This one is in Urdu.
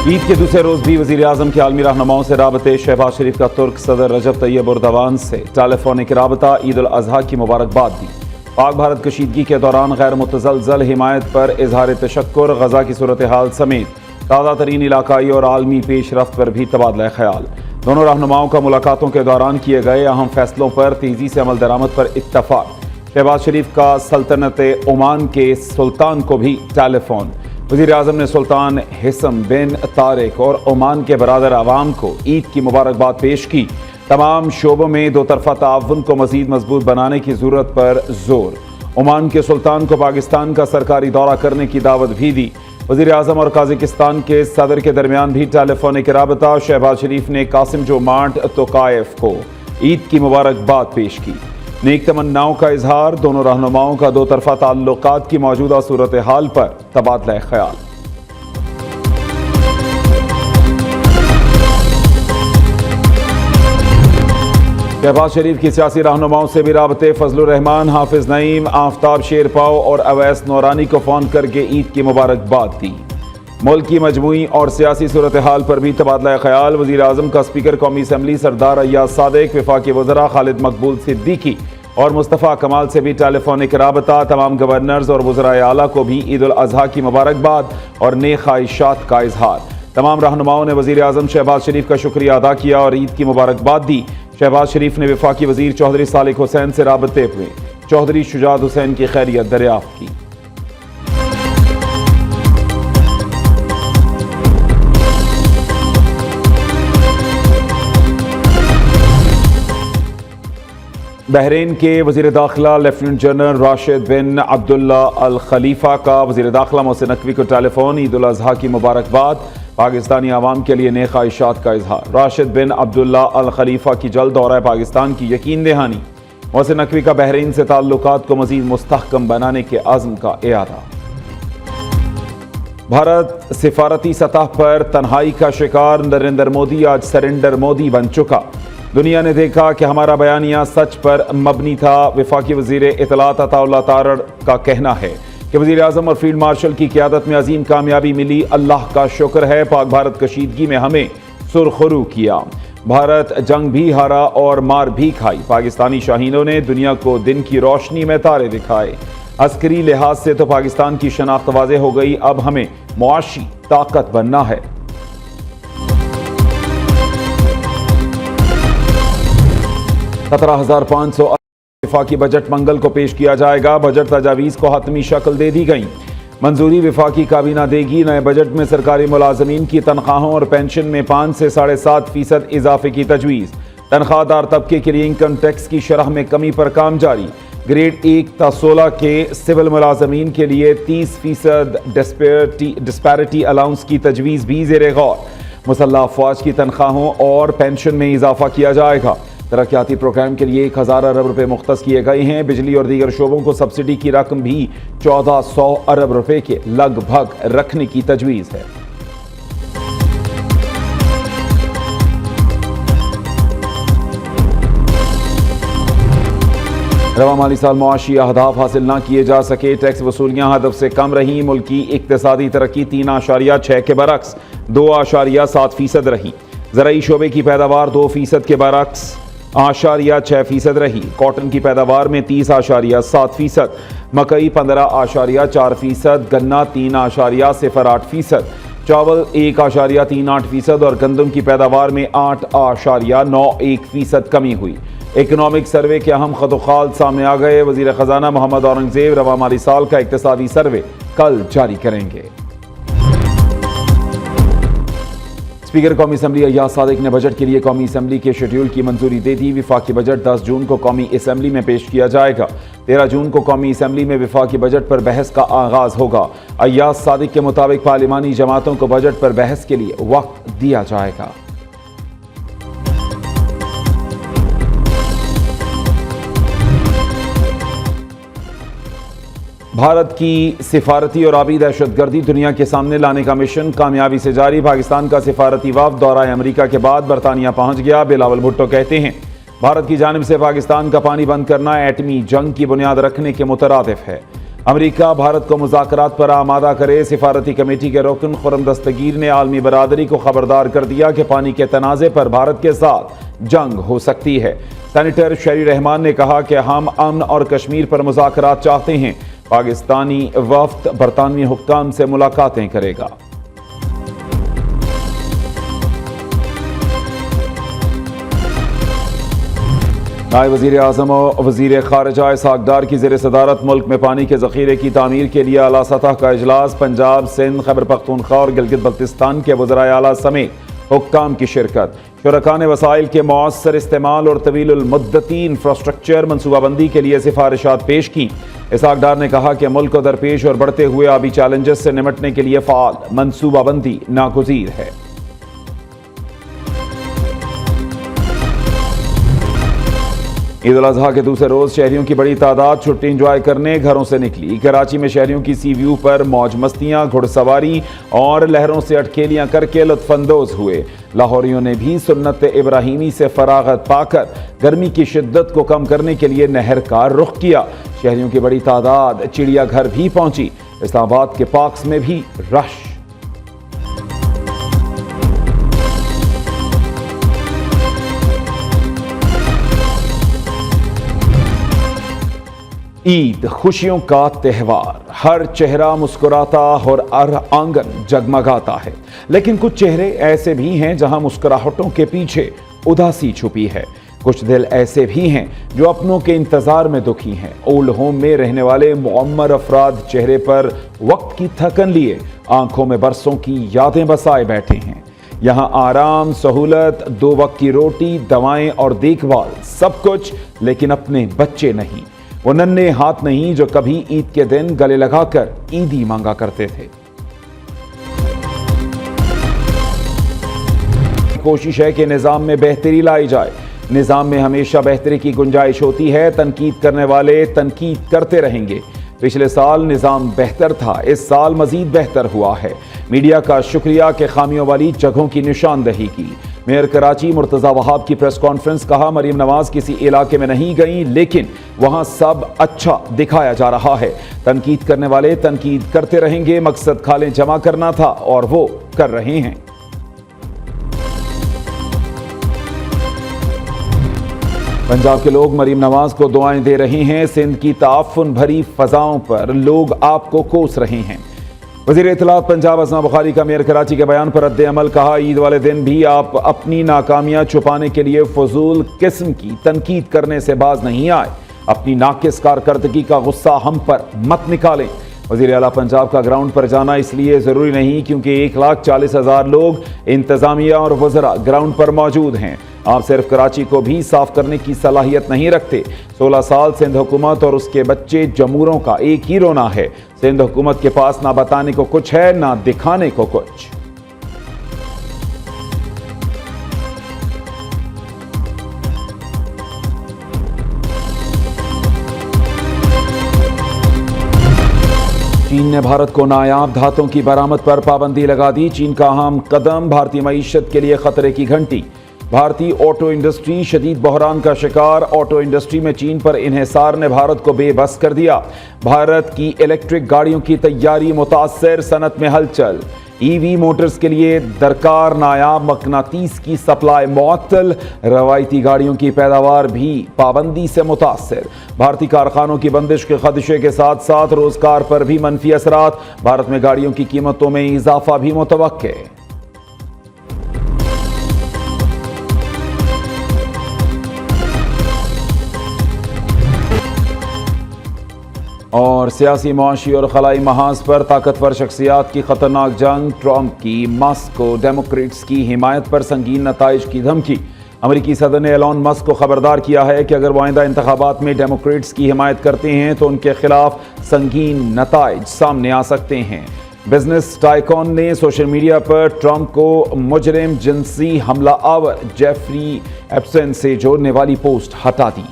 عید کے دوسرے روز بھی وزیر اعظم کے عالمی رہنماؤں سے رابطے. شہباز شریف کا ترک صدر رجب طیب اردوان سے ٹیلیفونک رابطہ. عید الاضحیٰ کی مبارکباد دی. پاک بھارت کشیدگی کے دوران غیر متزلزل حمایت پر اظہار تشکر. غزہ کی صورتحال سمیت تازہ ترین علاقائی اور عالمی پیش رفت پر بھی تبادلہ خیال. دونوں رہنماؤں کا ملاقاتوں کے دوران کیے گئے اہم فیصلوں پر تیزی سے عمل درآمد پر اتفاق. شہباز شریف کا سلطنت عمان کے سلطان کو بھی ٹیلی فون. وزیر اعظم نے سلطان حسم بن طارق اور عمان کے برادر عوام کو عید کی مبارکباد پیش کی. تمام شعبوں میں دو طرفہ تعاون کو مزید مضبوط بنانے کی ضرورت پر زور. عمان کے سلطان کو پاکستان کا سرکاری دورہ کرنے کی دعوت بھی دی. وزیر اعظم اور قازقستان کے صدر کے درمیان بھی ٹیلی فونک رابطہ. شہباز شریف نے قاسم جومارٹ توقائف کو عید کی مبارکباد پیش کی. نیک تمناؤں کا اظہار. دونوں رہنماؤں کا دو طرفہ تعلقات کی موجودہ صورتحال پر تبادلہ خیال. شہباز شریف کی سیاسی رہنماؤں سے بھی رابطے. فضل الرحمان، حافظ نعیم، آفتاب شیرپاؤ اور اویس نورانی کو فون کر کے عید کی مبارکباد دی. ملک کی مجموعی اور سیاسی صورتحال پر بھی تبادلہ خیال. وزیر اعظم کا اسپیکر قومی اسمبلی سردار ایاز صادق، وفاقی وزراء خالد مقبول صدیقی اور مصطفیٰ کمال سے بھی ٹیلی فونک رابطہ. تمام گورنرز اور وزرائے اعلیٰ کو بھی عید الاضحیٰ کی مبارکباد اور نیک خواہشات کا اظہار. تمام رہنماؤں نے وزیر اعظم شہباز شریف کا شکریہ ادا کیا اور عید کی مبارکباد دی. شہباز شریف نے وفاقی وزیر چودھری صالح حسین سے رابطے ہوئے چودھری شجاعت حسین کی خیریت دریافت کی. بحرین کے وزیر داخلہ لیفٹیننٹ جنرل راشد بن عبداللہ الخلیفہ کا وزیر داخلہ محسن نقوی کو ٹیلی فون. عید الاضحیٰ کی مبارکباد. پاکستانی عوام کے لیے نیک خواہشات کا اظہار. راشد بن عبداللہ الخلیفہ کی جلد دورہ پاکستان کی یقین دہانی. محسن نقوی کا بحرین سے تعلقات کو مزید مستحکم بنانے کے عزم کا اعادہ. بھارت سفارتی سطح پر تنہائی کا شکار. نریندر مودی آج سرنڈر مودی بن چکا. دنیا نے دیکھا کہ ہمارا بیانیہ سچ پر مبنی تھا. وفاقی وزیر اطلاعات عطا اللہ تارڑ کا کہنا ہے کہ وزیر اعظم اور فیلڈ مارشل کی قیادت میں عظیم کامیابی ملی. اللہ کا شکر ہے. پاک بھارت کشیدگی میں ہمیں سرخرو کیا. بھارت جنگ بھی ہارا اور مار بھی کھائی. پاکستانی شاہینوں نے دنیا کو دن کی روشنی میں تارے دکھائے. عسکری لحاظ سے تو پاکستان کی شناخت واضح ہو گئی. اب ہمیں معاشی طاقت بننا ہے. 17,500 وفاقی بجٹ منگل کو پیش کیا جائے گا. بجٹ تجاویز کو حتمی شکل دے دی گئی. منظوری وفاقی کابینہ دے گی. نئے بجٹ میں سرکاری ملازمین کی تنخواہوں اور پینشن میں 5 سے 7.5% اضافے کی تجویز. تنخواہ دار طبقے کے لیے انکم ٹیکس کی شرح میں کمی پر کام جاری. گریڈ 1 تا 16 کے سول ملازمین کے لیے 30% ڈسپیرٹی الاؤنس کی تجویز بھی زیر غور. مسلح افواج کی تنخواہوں اور پینشن میں اضافہ کیا جائے گا. ترقیاتی پروگرام کے لیے 1,000 ارب روپے مختص کیے گئے ہیں. بجلی اور دیگر شعبوں کو سبسڈی کی رقم بھی 1,400 ارب روپے کے لگ بھگ رکھنے کی تجویز ہے. رواں مالی سال معاشی اہداف حاصل نہ کیے جا سکے. ٹیکس وصولیاں ہدف سے کم رہیں. ملکی اقتصادی ترقی 3.6 کے برعکس 2.7% رہی. زرعی شعبے کی پیداوار 2% کے برعکس 0.6% رہی. کاٹن کی پیداوار میں 30.7%. مکئی 15.4%. گنا 3.08%. چاول 1.38% اور گندم کی پیداوار میں 8.91% کمی ہوئی. اکنامک سروے کے اہم خطوخال سامنے آ گئے. وزیر خزانہ محمد اورنگزیب رواں مالی سال کا اقتصادی سروے کل جاری کریں گے. اسپیکر قومی اسمبلی ایاز صادق نے بجٹ کے لیے قومی اسمبلی کے شیڈول کی منظوری دے دی. وفاقی بجٹ 10 جون کو قومی اسمبلی میں پیش کیا جائے گا. 13 جون کو قومی اسمبلی میں وفاقی بجٹ پر بحث کا آغاز ہوگا. ایاز صادق کے مطابق پارلیمانی جماعتوں کو بجٹ پر بحث کے لیے وقت دیا جائے گا. بھارت کی سفارتی اور آبی دہشت گردی دنیا کے سامنے لانے کا مشن کامیابی سے جاری. پاکستان کا سفارتی وفد دورہ امریکہ کے بعد برطانیہ پہنچ گیا. بلاول بھٹو کہتے ہیں بھارت کی جانب سے پاکستان کا پانی بند کرنا ایٹمی جنگ کی بنیاد رکھنے کے مترادف ہے. امریکہ بھارت کو مذاکرات پر آمادہ کرے۔ سفارتی کمیٹی کے رکن خرم دستگیر نے عالمی برادری کو خبردار کر دیا کہ پانی کے تنازع پر بھارت کے ساتھ جنگ ہو سکتی ہے۔ سینیٹر شیری رحمان نے کہا کہ ہم امن اور کشمیر پر مذاکرات چاہتے ہیں۔ پاکستانی وفد برطانوی حکام سے ملاقاتیں کرے گا۔ نائب وزیر اعظم و وزیر خارجہ اسحاق ڈار کی زیر صدارت ملک میں پانی کے ذخیرے کی تعمیر کے لیے اعلیٰ سطح کا اجلاس۔ پنجاب، سندھ، خیبر پختونخوا اور گلگت بلتستان کے وزرائے اعلیٰ سمیت حکام کی شرکت۔ شرکاء نے وسائل کے مؤثر استعمال اور طویل المدتی انفراسٹرکچر منصوبہ بندی کے لیے سفارشات پیش کی۔ اسحاق ڈار نے کہا کہ ملک کو درپیش اور بڑھتے ہوئے آبی چیلنجز سے نمٹنے کے لیے فعال منصوبہ بندی ناگزیر ہے۔ عید الاضحیٰ کے دوسرے روز شہریوں کی بڑی تعداد چھٹی انجوائے کرنے گھروں سے نکلی۔ کراچی میں شہریوں کی سی ویو پر موج مستیاں، گھڑ سواری اور لہروں سے اٹکھیلیاں کر کے لطف اندوز ہوئے۔ لاہوریوں نے بھی سنت ابراہیمی سے فراغت پا کر گرمی کی شدت کو کم کرنے کے لیے نہر کا رخ کیا۔ شہریوں کی بڑی تعداد چڑیا گھر بھی پہنچی۔ اسلام آباد کے پارکس میں بھی رش۔ عید خوشیوں کا تہوار، ہر چہرہ مسکراتا اور ہر آنگن جگمگاتا ہے، لیکن کچھ چہرے ایسے بھی ہیں جہاں مسکراہٹوں کے پیچھے اداسی چھپی ہے۔ کچھ دل ایسے بھی ہیں جو اپنوں کے انتظار میں دکھی ہیں۔ اولڈ ہوم میں رہنے والے معمر افراد چہرے پر وقت کی تھکن لیے آنکھوں میں برسوں کی یادیں بسائے بیٹھے ہیں۔ یہاں آرام، سہولت، 2 وقت کی روٹی، دوائیں اور دیکھ بھال سب کچھ، لیکن اپنے بچے نہیں، وہ ننھے ہاتھ نہیں جو کبھی عید کے دن گلے لگا کر عیدی مانگا کرتے تھے۔ کوشش ہے کہ نظام میں بہتری لائی جائے۔ نظام میں ہمیشہ بہتری کی گنجائش ہوتی ہے۔ تنقید کرنے والے تنقید کرتے رہیں گے۔ پچھلے سال نظام بہتر تھا، اس سال مزید بہتر ہوا ہے۔ میڈیا کا شکریہ کہ خامیوں والی جگہوں کی نشاندہی کی۔ میئر کراچی مرتضی وہاب کی پریس کانفرنس، کہا مریم نواز کسی علاقے میں نہیں گئیں لیکن وہاں سب اچھا دکھایا جا رہا ہے۔ تنقید کرنے والے تنقید کرتے رہیں گے، مقصد کھالیں جمع کرنا تھا اور وہ کر رہے ہیں۔ پنجاب کے لوگ مریم نواز کو دعائیں دے رہے ہیں۔ سندھ کی تعفن بھری فضاؤں پر لوگ آپ کو کوس رہے ہیں۔ وزیر اطلاعات پنجاب اسما بخاری کا میئر کراچی کے بیان پر رد عمل، کہا عید والے دن بھی آپ اپنی ناکامیاں چھپانے کے لیے فضول قسم کی تنقید کرنے سے باز نہیں آئے۔ اپنی ناقص کارکردگی کا غصہ ہم پر مت نکالیں۔ وزیر اعلیٰ پنجاب کا گراؤنڈ پر جانا اس لیے ضروری نہیں کیونکہ 1,40,000 لوگ انتظامیہ اور وزراء گراؤنڈ پر موجود ہیں۔ آپ صرف کراچی کو بھی صاف کرنے کی صلاحیت نہیں رکھتے۔ 16 سال سندھ حکومت اور اس کے بچے جمہوروں کا ایک ہی رونا ہے۔ سندھ حکومت کے پاس نہ بتانے کو کچھ ہے نہ دکھانے کو کچھ۔ چین نے بھارت کو نایاب دھاتوں کی برآمد پر پابندی لگا دی۔ چین کا اہم قدم، بھارتی معیشت کے لیے خطرے کی گھنٹی۔ بھارتی آٹو انڈسٹری شدید بحران کا شکار۔ آٹو انڈسٹری میں چین پر انحصار نے بھارت کو بے بس کر دیا۔ بھارت کی الیکٹرک گاڑیوں کی تیاری متاثر، صنعت میں ہلچل۔ ای وی موٹرز کے لیے درکار نایاب مقناطیس کی سپلائی معطل۔ روایتی گاڑیوں کی پیداوار بھی پابندی سے متاثر۔ بھارتی کارخانوں کی بندش کے خدشے کے ساتھ ساتھ روزگار پر بھی منفی اثرات۔ بھارت میں گاڑیوں کی قیمتوں میں اضافہ بھی متوقع۔ اور سیاسی، معاشی اور خلائی محاذ پر طاقتور شخصیات کی خطرناک جنگ۔ ٹرمپ کی مسک کو ڈیموکریٹس کی حمایت پر سنگین نتائج کی دھمکی۔ امریکی صدر نے ایلون مسک کو خبردار کیا ہے کہ اگر وہ آئندہ انتخابات میں ڈیموکریٹس کی حمایت کرتے ہیں تو ان کے خلاف سنگین نتائج سامنے آ سکتے ہیں۔ بزنس ٹائکون نے سوشل میڈیا پر ٹرمپ کو مجرم جنسی حملہ آور جیفری ایپسٹین سے جوڑنے والی پوسٹ ہٹا دی۔